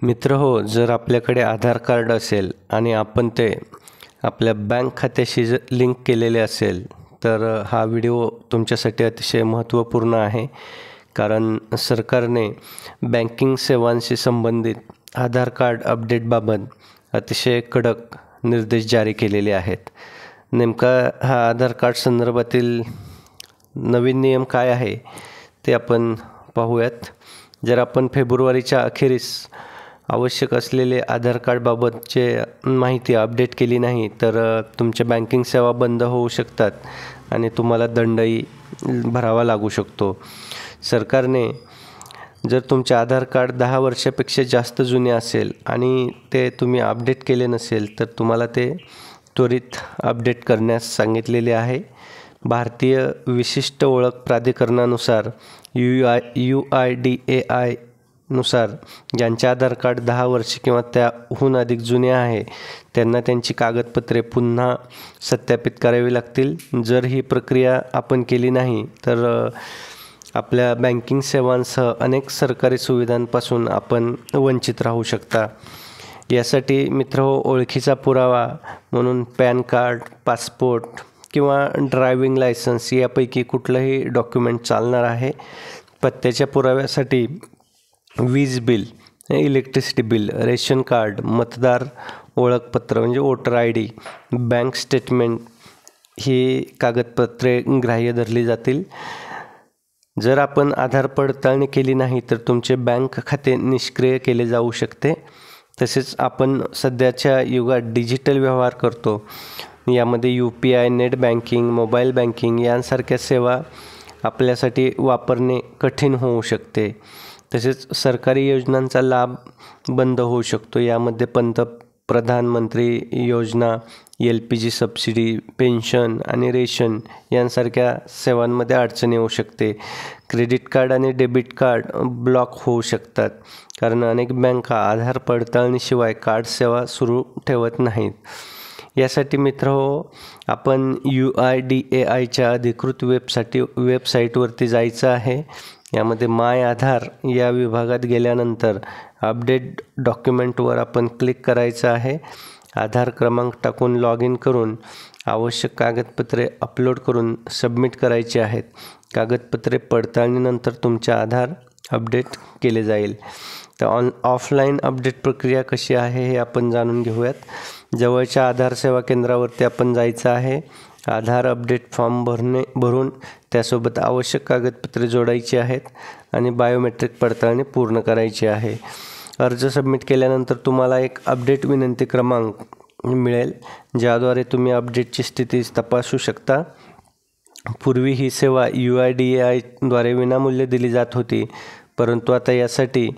मित्रहो, जर आपल्याकडे आधार कार्ड असेल आणि आपण ते आपल्या बँक खात्याशी लिंक केलेले असेल तर हा व्हिडिओ तुमच्यासाठी अतिशय महत्त्वपूर्ण आहे. कारण सरकारने बँकिंग सेवांशी संबंधित आधार कार्ड अपडेटबाबत अतिशय कडक निर्देश जारी केलेले आहेत. नेमका हा आधार कार्ड संदर्भातील नवीन नियम काय आहे ते आपण पाहूयात. जर आपण फेब्रुवारीच्या अखेरीस आवश्यक असलेले आधार कार्डबाबतचे माहिती अपडेट केली नाही तर तुमच्या बँकिंग सेवा बंद होऊ शकतात आणि तुम्हाला दंडही भरावा लागू शकतो. सरकारने जर तुमचे आधार कार्ड 10 वर्षापेक्षा जास्त जुने असेल आणि ते तुम्ही अपडेट केले नसेल तर तुम्हाला ते त्वरित अपडेट करण्यास सांगितलेले आहे. भारतीय विशिष्ट ओळख प्राधिकरणानुसार UIDAI नुसार ज्यांचे आधार कार्ड 10 वर्षे किंवा त्याहून अधिक जुने आहे त्यांना त्यांची कागदपत्रे पुन्हा सत्यापित करावी लागतील. जर ही प्रक्रिया आपण केली नाही तर आपल्या बँकिंग सेवांसह अनेक सरकारी सुविधांपासून आपण वंचित राहू शकता. यासाठी मित्रहो, ओळखीचा पुरावा म्हणून पॅन कार्ड, पासपोर्ट किंवा ड्रायव्हिंग लायसन्स यापैकी कुठलंही डॉक्युमेंट चालणार आहे. पत्त्याच्या पुराव्यासाठी वीज bill, electricity bill, ration card, मतदार ओळखपत्र म्हणजे वोटर ID, बँक स्टेटमेंट ही कागदपत्रे ग्राह्य धरली जातील. जर आपण आधार पडताळणी केली नाही तर तुमचे बँक खाते निष्क्रिय केले जाऊ शकते. तसेच आपण सध्याच्या युगात डिजिटल व्यवहार करतो. यामध्ये UPI, net banking, mobile banking यांसारख्या सेवा आपल्यासाठी वापरणे कठीण होऊ शकते. तसेच सरकारी योजनांचा लाभ बंद होऊ शकतो. यामध्ये प्रधानमंत्री योजना, LPG सबसिडी, पेन्शन आणि रेशन यांसारख्या सेवांमध्ये अडचण येऊ शकते. क्रेडिट कार्ड आणि डेबिट कार्ड ब्लॉक होऊ शकतात कारण अनेक बँका आधार पडताळणीशिवाय कार्ड सेवा सुरू ठेवत नाहीत. यासाठी मित्रहो, आपण UIDAIच्या अधिकृत वेबसाईटवरती जायचं आहे. यामध्ये माय आधार या विभागात गेल्यानंतर अपडेट डॉक्युमेंटवर आपण क्लिक करायचं आहे. आधार क्रमांक टाकून लॉग इन करून आवश्यक कागदपत्रे अपलोड करून सबमिट करायची आहेत. कागदपत्रे पडताळणीनंतर तुमचे आधार अपडेट केले जाईल. तर ऑफलाईन अपडेट प्रक्रिया कशी आहे हे आपण जाणून घेऊयात. जवळच्या आधार सेवा केंद्रावरती आपण जायचं आहे. आधार अपडेट फॉर्म भरून त्यासोबत आवश्यक कागदपत्रे जोडायची आहेत आणि बायोमेट्रिक पडताळणी पूर्ण करायची आहे. अर्ज सबमिट केल्यानंतर तुम्हाला एक अपडेट विनंती क्रमांक मिळेल ज्याद्वारे तुम्ही अपडेटची स्थिती तपासू शकता. पूर्वी ही सेवा UIDAIद्वारे विनामूल्य दिली जात होती, परंतु आता यासाठी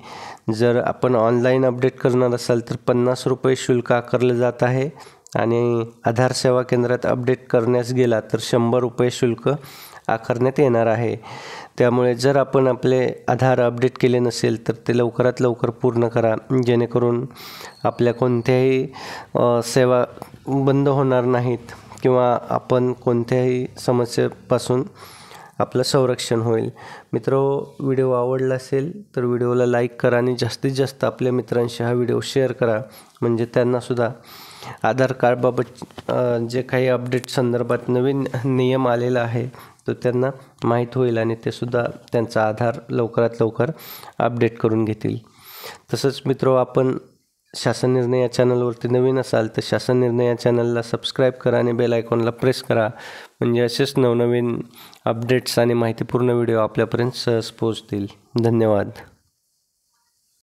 जर आपण ऑनलाईन अपडेट करणार असाल तर ₹50 शुल्क आकारले जात आहे आणि आधार सेवा केंद्रात अपडेट करण्यास गेला तर ₹100 शुल्क आकारण्यात येणार आहे. त्यामुळे जर आपण आपले आधार अपडेट केले नसेल तर ते लवकरात लवकर पूर्ण करा, जेणेकरून आपल्या कोणत्याही सेवा बंद होणार नाहीत किंवा आपण कोणत्याही समस्येपासून आपलं संरक्षण होईल. मित्रहो, व्हिडिओ आवडला असेल तर व्हिडिओला लाईक करा आणि जास्तीत जास्त आपल्या मित्रांशी हा व्हिडिओ शेअर करा, म्हणजे त्यांनासुद्धा आधार कार्डबाबत जे काही अपडेट संदर्भात नवीन नियम आलेला आहे तो त्यांना माहीत होईल आणि ते सुद्धा त्यांचा आधार लवकरात लवकर अपडेट करून घेतील. तसंच मित्रो, आपण शासन निर्णय या चॅनलवरती नवीन असाल तर शासन निर्णय या चॅनलला सबस्क्राईब करा आणि बेल आयकॉनला प्रेस करा, म्हणजे असेच नवनवीन अपडेट्स आणि माहितीपूर्ण व्हिडिओ आपल्यापर्यंत सहज पोहोचतील. धन्यवाद.